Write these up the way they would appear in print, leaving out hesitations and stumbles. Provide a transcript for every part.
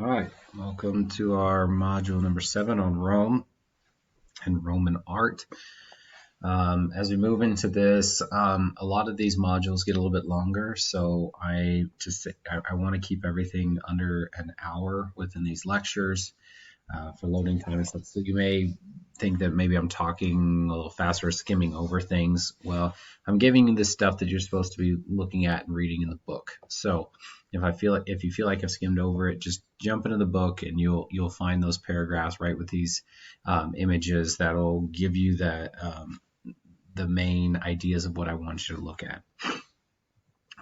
All right, welcome to our module number 7 on Rome and Roman art. As we move into this, a lot of these modules get a little bit longer, so I want to keep everything under an hour within these lectures for loading time and stuff. So you may think that maybe I'm talking a little faster or skimming over things. Well, I'm giving you the stuff that you're supposed to be looking at and reading in the book. So if you feel like I've skimmed over it, just jump into the book and you'll find those paragraphs right with these images that'll give you the main ideas of what I want you to look at.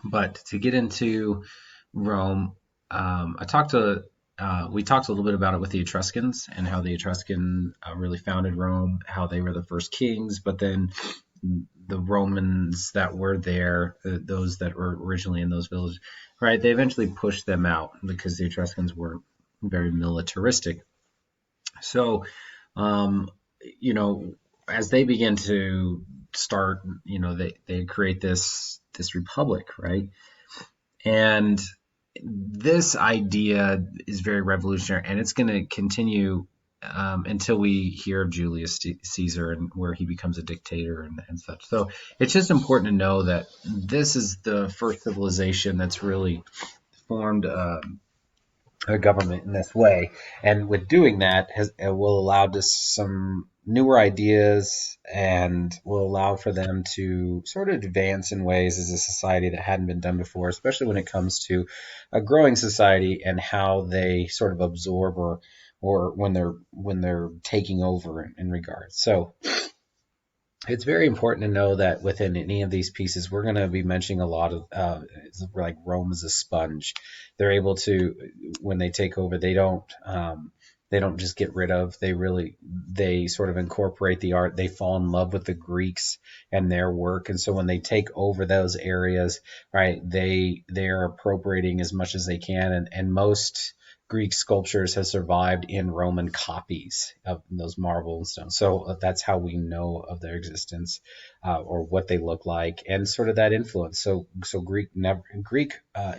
But to get into Rome, we talked a little bit about it with the Etruscans and how the Etruscan really founded Rome, how they were the first kings, but then the Romans that were there, those that were originally in those villages, right, they eventually pushed them out because the Etruscans were very militaristic. So, you know, as they begin to start, they create this republic, right? And this idea is very revolutionary, and it's going to continue until we hear of Julius Caesar and where he becomes a dictator and such. So it's just important to know that this is the first civilization that's really formed a government in this way, and with doing that, it will allow just some newer ideas and will allow for them to sort of advance in ways as a society that hadn't been done before, especially when it comes to a growing society and how they sort of absorb or when they're taking over in regards. So it's very important to know that within any of these pieces, we're going to be mentioning a lot of like Rome is a sponge. They're able to, when they take over, they don't just get rid of. They sort of incorporate the art. They fall in love with the Greeks and their work, and so when they take over those areas, right, they are appropriating as much as they can, and most Greek sculptures have survived in Roman copies of those marble and stone. So that's how we know of their existence or what they look like, and sort of that influence. So Greek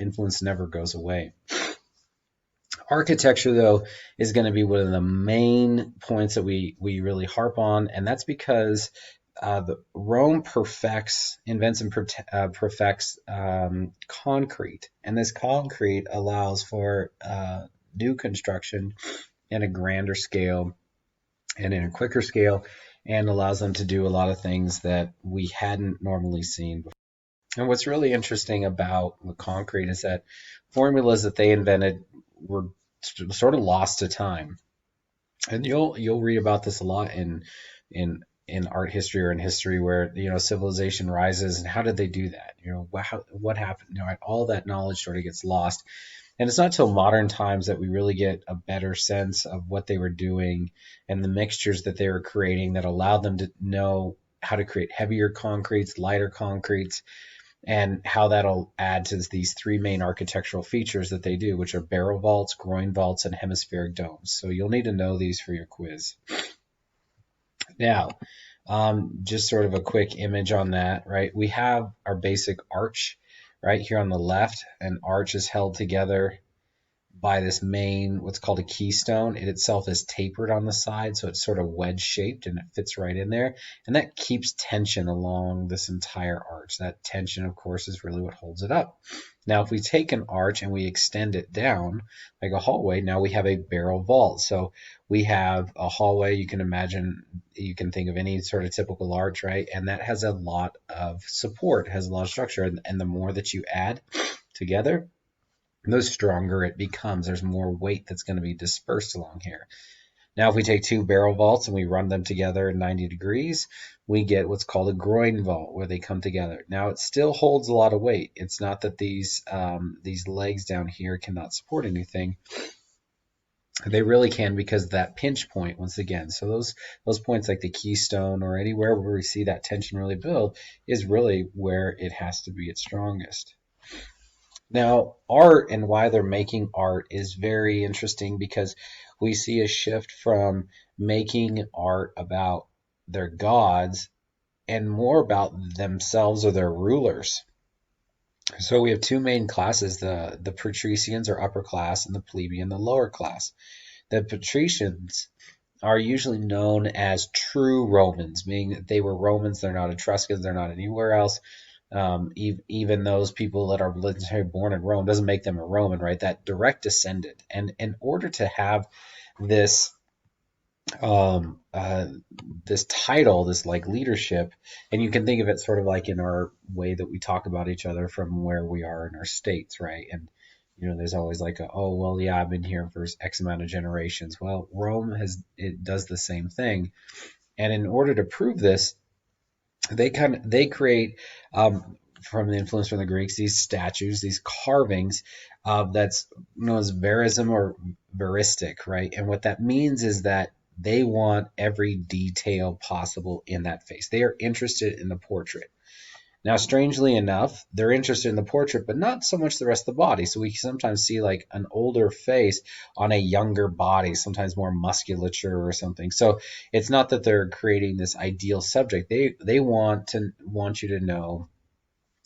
influence never goes away. Architecture, though, is going to be one of the main points that we really harp on, and that's because Rome invents and perfects concrete, and this concrete allows for new construction in a grander scale and in a quicker scale, and allows them to do a lot of things that we hadn't normally seen before. And what's really interesting about the concrete is that formulas that they invented were sort of lost to time. And you'll read about this a lot in art history or in history, where civilization rises, and how did they do that? What happened? All that knowledge sort of gets lost. And it's not till modern times that we really get a better sense of what they were doing and the mixtures that they were creating that allowed them to know how to create heavier concretes, lighter concretes, and how that'll add to these three main architectural features that they do, which are barrel vaults, groin vaults, and hemispheric domes. So you'll need to know these for your quiz. Now, just sort of a quick image on that, right? We have our basic arch right here on the left. An arch is held together by this main, what's called a keystone. It itself is tapered on the side, so it's sort of wedge shaped and it fits right in there. And that keeps tension along this entire arch. That tension, of course, is really what holds it up. Now, if we take an arch and we extend it down like a hallway, now we have a barrel vault. So we have a hallway. You can think of any sort of typical arch, right? And that has a lot of support, has a lot of structure. And the more that you add together, the stronger it becomes. There's more weight that's going to be dispersed along here. Now, if we take two barrel vaults and we run them together at 90 degrees, we get what's called a groin vault, where they come together. Now, it still holds a lot of weight. It's not that these legs down here cannot support anything. They really can, because of that pinch point, once again. So those points like the keystone or anywhere where we see that tension really build is really where it has to be its strongest. Now, art and why they're making art is very interesting, because we see a shift from making art about their gods and more about themselves or their rulers. So we have two main classes: the patricians or upper class, and the plebeian, the lower class. The patricians are usually known as true Romans, meaning that they were Romans. They're not Etruscans. They're not anywhere else. Even those people that are literally born in Rome doesn't make them a Roman, right? That direct descendant. And in order to have this um, uh, this title, this like leadership, and you can think of it sort of like in our way that we talk about each other from where we are in our states, right? And there's always like oh well, yeah, I've been here for X amount of generations. Well, Rome it does the same thing, and in order to prove this, they create from the influence from the Greeks these statues, these carvings that's known as verism or veristic, right? And what that means is that they want every detail possible in that face. They are interested in the portrait. Now, strangely enough, they're interested in the portrait, but not so much the rest of the body. So we sometimes see like an older face on a younger body, sometimes more musculature or something. So it's not that they're creating this ideal subject. They want you to know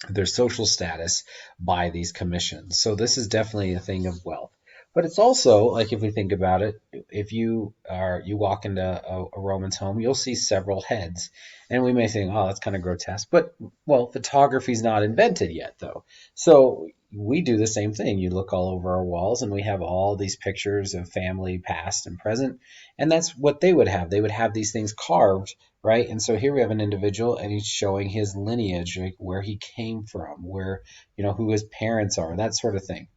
their social status by these commissions. So this is definitely a thing of wealth. But it's also like if we think about it, if you walk into a Roman's home, you'll see several heads, and we may think, oh, that's kind of grotesque. But well, photography's not invented yet, though. So we do the same thing. You look all over our walls, and we have all these pictures of family, past and present, and that's what they would have. They would have these things carved, right? And so here we have an individual, and he's showing his lineage, like where he came from, where who his parents are, that sort of thing.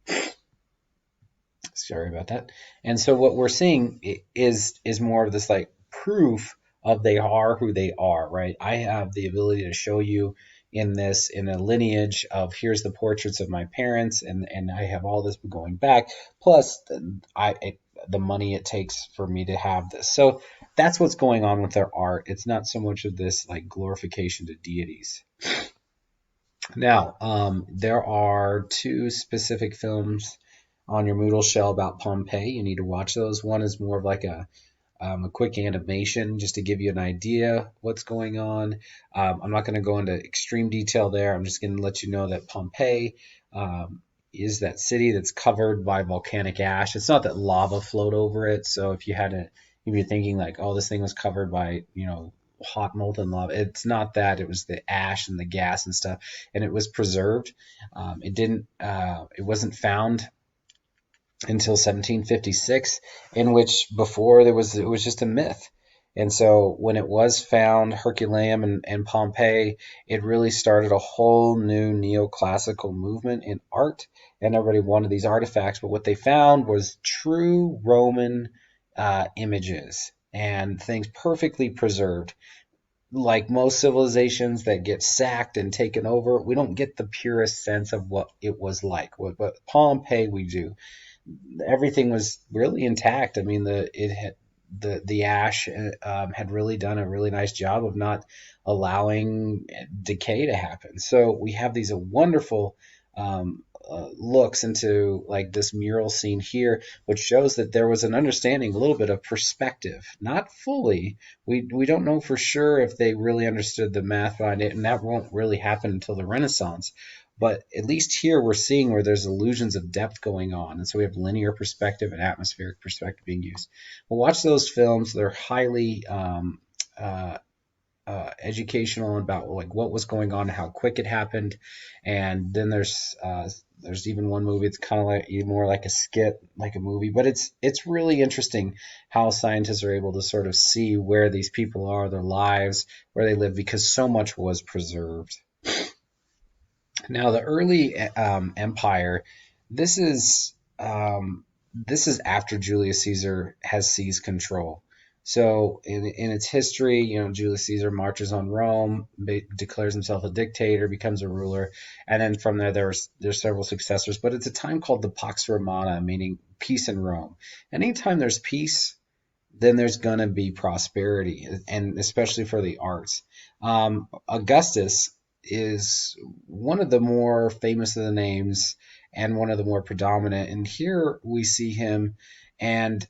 Sorry about that. And so what we're seeing is more of this like proof of they are who they are, right? I have the ability to show you in a lineage of here's the portraits of my parents, and I have all this going back, plus the money it takes for me to have this. So that's what's going on with their art. It's not so much of this like glorification to deities. Now, there are two specific films on your Moodle shell about Pompeii. You need to watch those. One is more of like a quick animation just to give you an idea what's going on. I'm not going to go into extreme detail there. I'm just going to let you know that Pompeii is that city that's covered by volcanic ash. It's not that lava flowed over it. So if you're thinking like, oh, this thing was covered by, hot molten lava. It's not that. It was the ash and the gas and stuff, and it was preserved. It wasn't found until 1756, in which before it was just a myth. And so when it was found, Herculaneum and Pompeii, it really started a whole new neoclassical movement in art, and everybody wanted these artifacts. But what they found was true Roman images and things perfectly preserved. Like most civilizations that get sacked and taken over, we don't get the purest sense of what it was like. But Pompeii, we do. Everything was really intact. I mean, the ash had really done a really nice job of not allowing decay to happen. So we have these wonderful looks into like this mural scene here, which shows that there was an understanding, a little bit of perspective, not fully. We don't know for sure if they really understood the math behind it, and that won't really happen until the Renaissance. But at least here we're seeing where there's illusions of depth going on. And so we have linear perspective and atmospheric perspective being used. Well, watch those films. They're highly educational about like what was going on, how quick it happened. And then there's even one movie. It's kind of like more like a skit, like a movie, but it's really interesting how scientists are able to sort of see where these people are, their lives, where they live, because so much was preserved. Now, the early empire, this is this is after Julius Caesar has seized control. So, in its history, Julius Caesar marches on Rome, declares himself a dictator, becomes a ruler, and then from there's several successors. But it's a time called the Pax Romana, meaning peace in Rome. Anytime there's peace, then there's gonna be prosperity, and especially for the arts. Augustus is one of the more famous of the names and one of the more predominant. And here we see him, and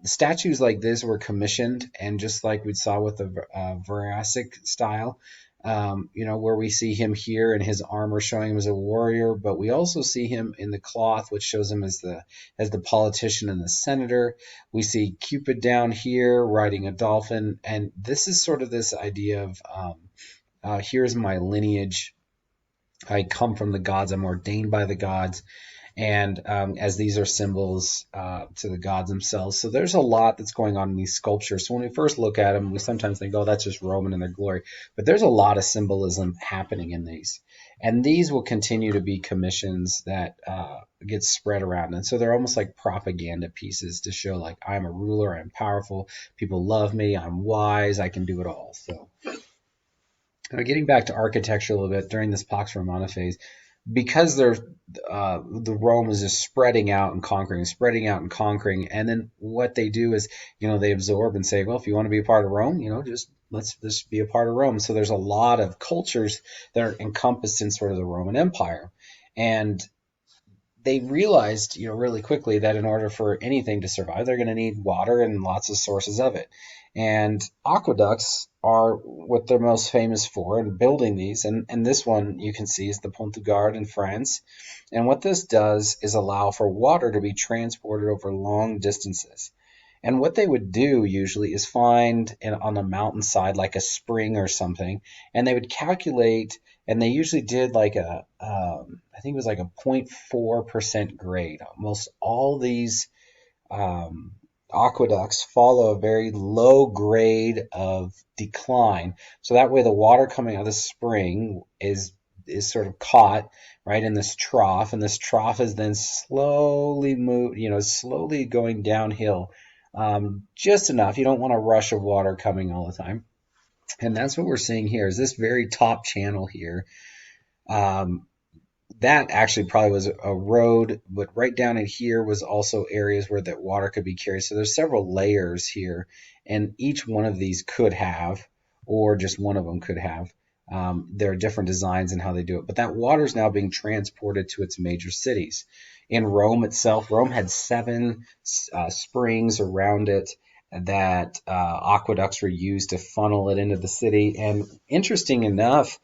statues like this were commissioned, and just like we saw with the Verasic style, where we see him here in his armor showing him as a warrior, but we also see him in the cloth, which shows him as the politician and the senator. We see Cupid down here riding a dolphin, and this is sort of this idea of here's my lineage. I come from the gods. I'm ordained by the gods, and as these are symbols to the gods themselves. So there's a lot that's going on in these sculptures. So when we first look at them, we sometimes think, oh, that's just Roman and their glory. But there's a lot of symbolism happening in these. And these will continue to be commissions that get spread around. And so they're almost like propaganda pieces to show, like, I'm a ruler, I'm powerful, people love me, I'm wise, I can do it all. So getting back to architecture a little bit during this Pax Romana phase, because the Rome is just spreading out and conquering, and then what they do is, they absorb and say, well, if you want to be a part of Rome, just let's be a part of Rome. So there's a lot of cultures that are encompassed in sort of the Roman Empire, and they realized, really quickly that in order for anything to survive, they're going to need water and lots of sources of it. And aqueducts are what they're most famous for, and building these. And this one you can see is the Pont du Gard in France. And what this does is allow for water to be transported over long distances. And what they would do usually is find on a mountainside, like a spring or something, and they would calculate, and they usually did like I think it was like a 0.4% grade. Most all these aqueducts follow a very low grade of decline. So that way the water coming out of the spring is sort of caught right in this trough, and this trough is then slowly slowly going downhill, just enough. You don't want a rush of water coming all the time. And that's what we're seeing here is this very top channel here. That actually probably was a road, but right down in here was also areas where that water could be carried. So there's several layers here, and each one of these could have, or just one of them could have. There are different designs in how they do it, but that water is now being transported to its major cities. In Rome itself, Rome had 7 springs around it that aqueducts were used to funnel it into the city. And interesting enough,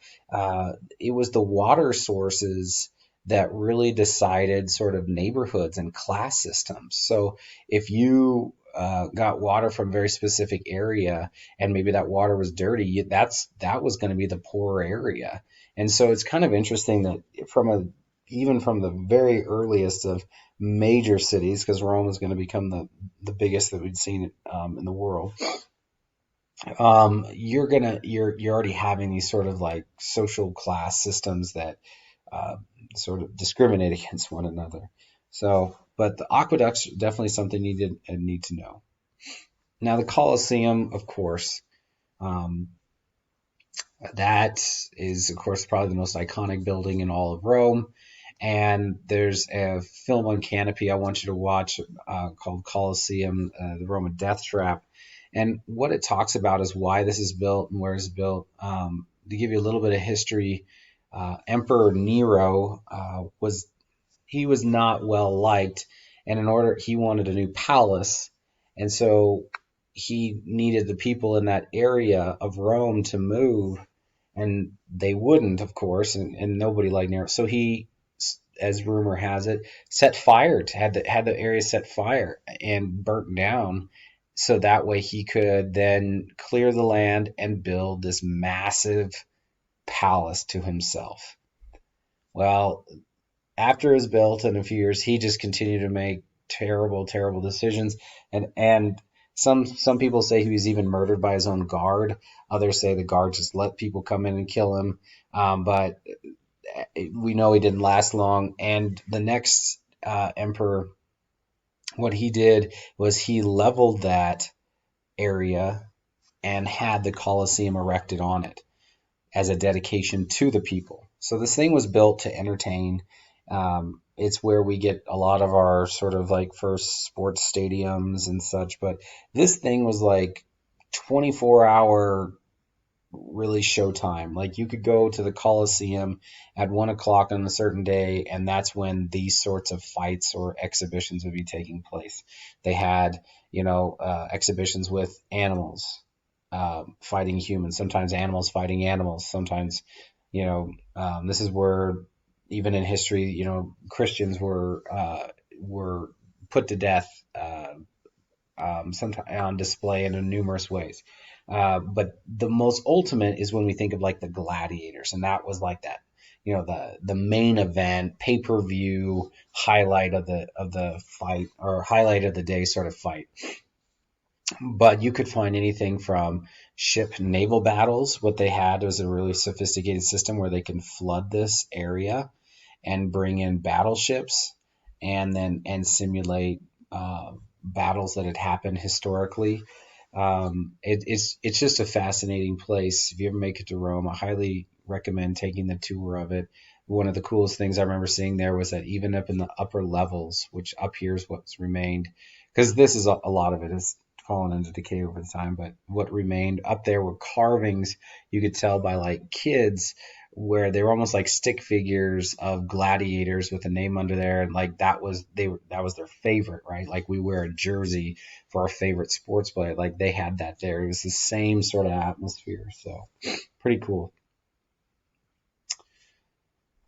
it was the water sources that really decided sort of neighborhoods and class systems. So if you got water from a very specific area, and maybe that water was dirty, that was going to be the poorer area. And so it's kind of interesting that even from the very earliest of major cities, because Rome is going to become the biggest that we'd seen in the world. You're already having these sort of like social class systems that sort of discriminate against one another. So, but the aqueducts are definitely something you need to know. Now, the Colosseum, of course, that is, of course, probably the most iconic building in all of Rome. And there's a film on Canopy I want you to watch called Colosseum, the Roman Death Trap. And what it talks about is why this is built and where it's built. To give you a little bit of history, Emperor Nero was not well liked, and he wanted a new palace, and so he needed the people in that area of Rome to move, and they wouldn't, of course, and nobody liked Nero. So he, as rumor has it, had the area set fire and burnt down, so that way he could then clear the land and build this massive palace to himself. Well, after it was built in a few years, he just continued to make terrible, terrible decisions, and some people say he was even murdered by his own guard. Others say the guard just let people come in and kill him. But we know he didn't last long. And the next emperor, what he did was he leveled that area and had the Colosseum erected on it as a dedication to the people. So this thing was built to entertain. It's where we get a lot of our sort of like first sports stadiums and such. But this thing was like 24-hour really showtime. Like you could go to the Coliseum at 1 o'clock on a certain day, and that's when these sorts of fights or exhibitions would be taking place. They had, exhibitions with animals. fighting humans, sometimes animals fighting animals, sometimes, this is where even in history, Christians were put to death, sometimes on display in numerous ways. But the most ultimate is when we think of like the gladiators, and that was like that, the main event, pay per view highlight of the fight, or highlight of the day sort of fight. But you could find anything from ship naval battles. What they had was a really sophisticated system where they can flood this area and bring in battleships, and simulate battles that had happened historically. It's just a fascinating place. If you ever make it to Rome, I highly recommend taking the tour of it. One of the coolest things I remember seeing there was that even up in the upper levels, which up here is what's remained, because this is a lot of it has fallen into decay over the time, but what remained up there were carvings you could tell by like kids, where they were almost like stick figures of gladiators with a name under there, and like that was their favorite, right? Like we wear a jersey for our favorite sports player, like they had that there. It was the same sort of atmosphere, so pretty cool.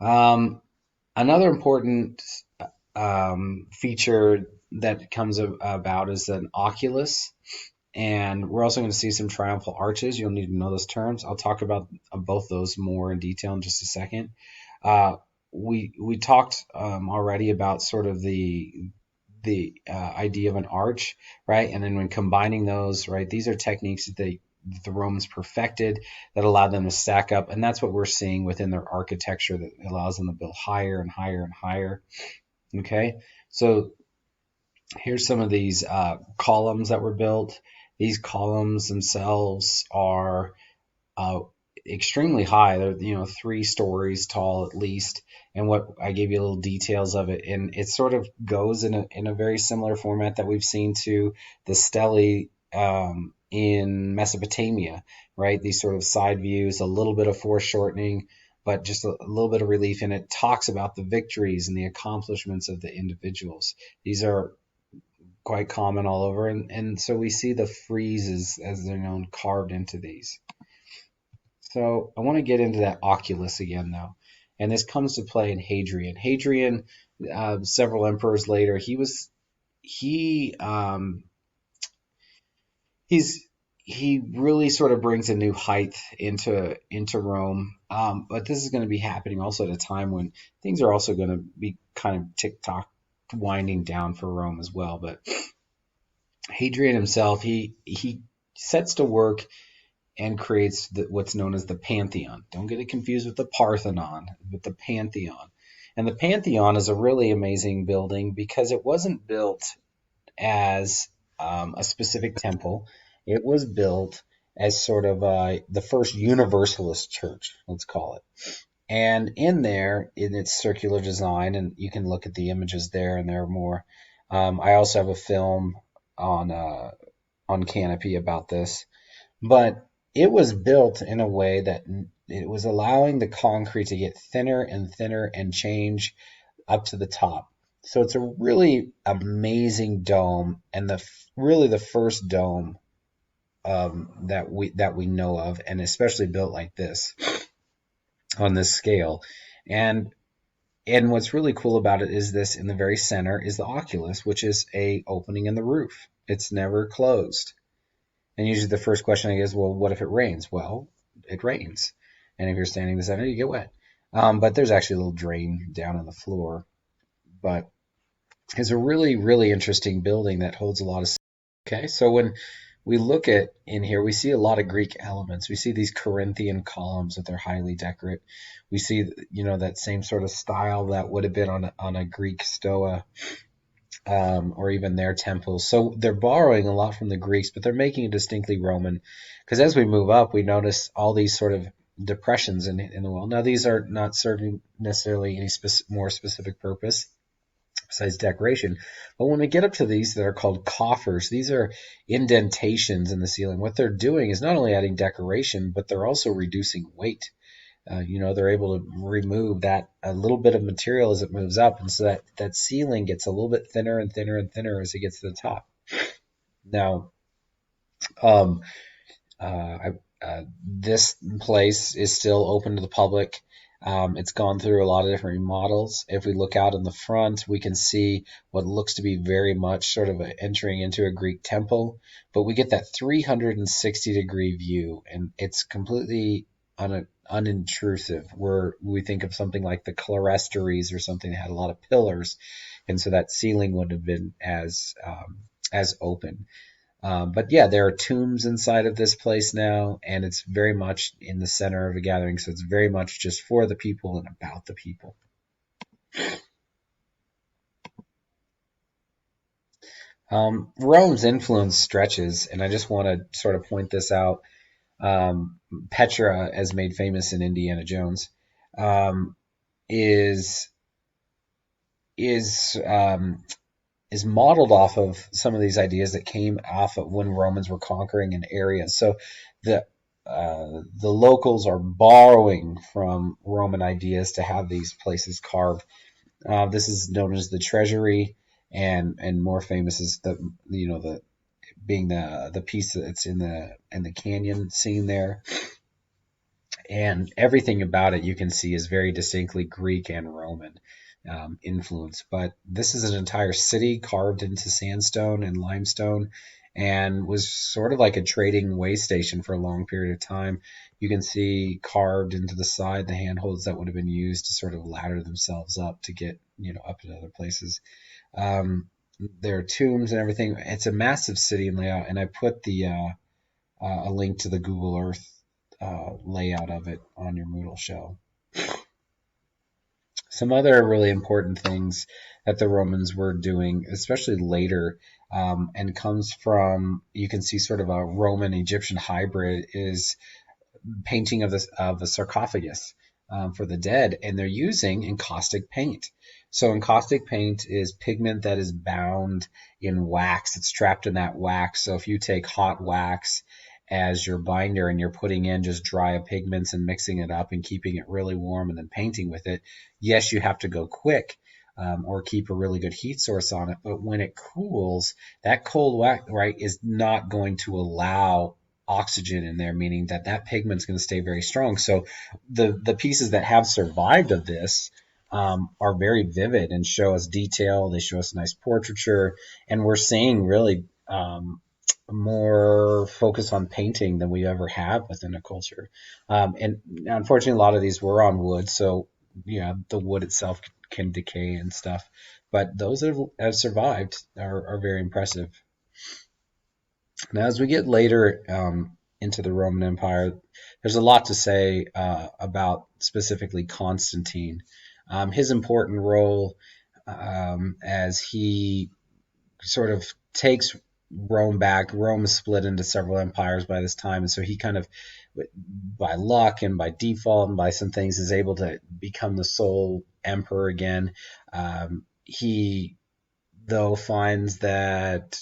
Another important feature that comes about is an oculus, and we're also going to see some triumphal arches. You'll need to know those terms. I'll talk about both those more in detail in just a second. Uh, we talked already about sort of the idea of an arch, right? And then when combining those, right, these are techniques that the Romans perfected that allowed them to stack up, and that's what we're seeing within their architecture that allows them to build higher and higher and higher. Okay, so here's some of these columns that were built. These columns themselves are uh, extremely high. They're 3 stories tall at least. And what I gave you little details of it, and it sort of goes in a very similar format that we've seen to the stelae in Mesopotamia, right? These sort of side views, a little bit of foreshortening, but just a little bit of relief, and it talks about the victories and the accomplishments of the individuals. These are quite common all over, and so we see the friezes, as they're known, carved into these. So I want to get into that oculus again, though, and this comes to play in Hadrian. Hadrian, several emperors later, he he's he really sort of brings a new height into Rome. But this is going to be happening also at a time when things are also going to be kind of tick tock winding down for Rome as well. But Hadrian himself, he sets to work and creates what's known as the Pantheon. Don't get it confused with the Parthenon, but the Pantheon. And the Pantheon is a really amazing building because it wasn't built as a specific temple. It was built as sort of the first universalist church, let's call it. And in there, in its circular design, and you can look at the images there, and there are more. I also have a film on Canopy about this, but it was built in a way that it was allowing the concrete to get thinner and thinner and change up to the top. So it's a really amazing dome, and really the first dome that we know of, and especially built like this on this scale. And what's really cool about it is this: in the very center is the oculus, which is a opening in the roof. It's never closed. And usually the first question I get is, well, what if it rains? Well, it rains. And if you're standing in the center, you get wet. But there's actually a little drain down on the floor. But it's a really, really interesting building that holds a lot of. Okay, so when we look at in here, we see a lot of Greek elements. We see these Corinthian columns that they're highly decorate. We see, that same sort of style that would have been on a Greek stoa, or even their temples. So they're borrowing a lot from the Greeks, but they're making it distinctly Roman. Because as we move up, we notice all these sort of depressions in the wall. Now, these are not serving necessarily any more specific purpose besides decoration. But when we get up to these that are called coffers, these are indentations in the ceiling. What they're doing is not only adding decoration, but they're also reducing weight. They're able to remove that a little bit of material as it moves up, and so that ceiling gets a little bit thinner and thinner and thinner as it gets to the top. Now, um, This place is still open to the public. It's gone through a lot of different remodels. If we look out in the front, we can see what looks to be very much sort of entering into a Greek temple, but we get that 360-degree view, and it's completely unintrusive. Where we think of something like the clerestories or something that had a lot of pillars, and so that ceiling would have been as open. But yeah, there are tombs inside of this place now, and it's very much in the center of a gathering. So it's very much just for the people and about the people. Rome's influence stretches, and I just want to sort of point this out. Petra, as made famous in Indiana Jones, um, is is is modeled off of some of these ideas that came off of when Romans were conquering an area. So the the locals are borrowing from Roman ideas to have these places carved. This is known as the treasury, and more famous is the being the piece that's in the canyon scene there, and everything about it you can see is very distinctly Greek and Roman influence. But this is an entire city carved into sandstone and limestone, and was sort of like a trading way station for a long period of time. You can see carved into the side the handholds that would have been used to sort of ladder themselves up to get up to other places. There are tombs and everything. It's a massive city and layout, and I put a link to the Google Earth layout of it on your Moodle shell. Some other really important things that the Romans were doing, especially later, and comes from, you can see sort of a Roman Egyptian hybrid, is painting of a sarcophagus for the dead, and they're using encaustic paint. So encaustic paint is pigment that is bound in wax. It's trapped in that wax. So if you take hot wax as your binder and you're putting in just dry pigments and mixing it up and keeping it really warm and then painting with it, yes, you have to go quick. Or keep a really good heat source on it. But when it cools, that cold wax, right, is not going to allow oxygen in there, meaning that that pigment's going to stay very strong. So the pieces that have survived of this are very vivid and show us detail. They show us nice portraiture, and we're seeing really more focus on painting than we ever have within a culture. And unfortunately, a lot of these were on wood, so the wood itself can decay and stuff. But those that have survived are very impressive. Now, as we get later into the Roman Empire, there's a lot to say about specifically Constantine. His important role as he sort of takes Rome back. Rome is split into several empires by this time, and so he kind of, by luck and by default and by some things, is able to become the sole emperor again. He, though, finds that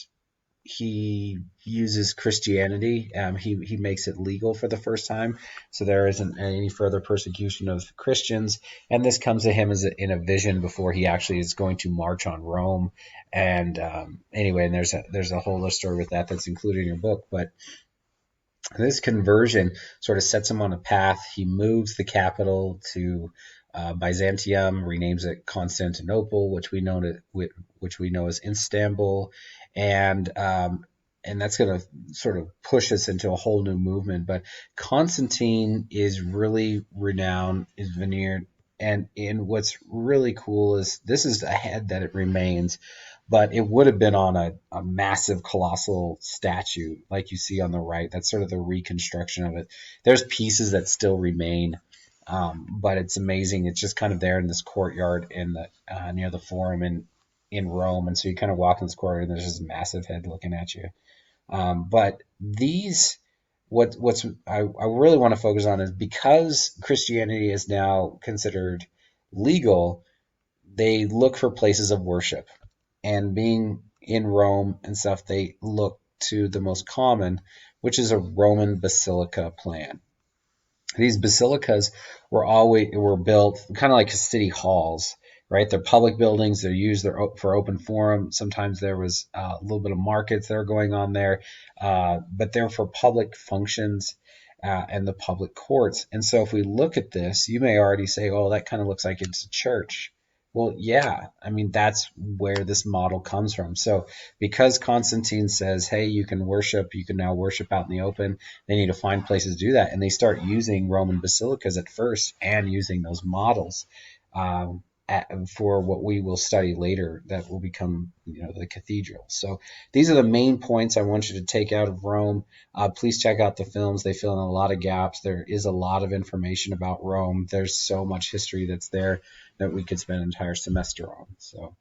he uses Christianity. He makes it legal for the first time, so there isn't any further persecution of Christians. And this comes to him in a vision before he actually is going to march on Rome. And anyway, and there's a whole other story with that that's included in your book. But this conversion sort of sets him on a path. He moves the capital to Byzantium, renames it Constantinople, which we know as Istanbul, and that's going to sort of push us into a whole new movement. But Constantine is really renowned, is veneered, and what's really cool is this is a head that it remains, but it would have been on a massive, colossal statue like you see on the right. That's sort of the reconstruction of it. There's pieces that still remain, but it's amazing. It's just kind of there in this courtyard near the Forum in Rome, and so you kind of walk in this corridor, and there's this massive head looking at you. But what's I really want to focus on is, because Christianity is now considered legal, they look for places of worship, and being in Rome and stuff, they look to the most common, which is a Roman basilica plan. These basilicas were built kind of like city halls, right? They're public buildings. They're used for open forum. Sometimes there was a little bit of markets that are going on there, but they're for public functions and the public courts. And so if we look at this, you may already say, oh, that kind of looks like it's a church. Well, yeah, I mean, that's where this model comes from. So because Constantine says, hey, you can now worship out in the open, they need to find places to do that. And they start using Roman basilicas at first and using those models. For what we will study later that will become the cathedral. So these are the main points I want you to take out of Rome. Please check out the films. They fill in a lot of gaps. There is a lot of information about Rome. There's so much history that's there that we could spend an entire semester on. So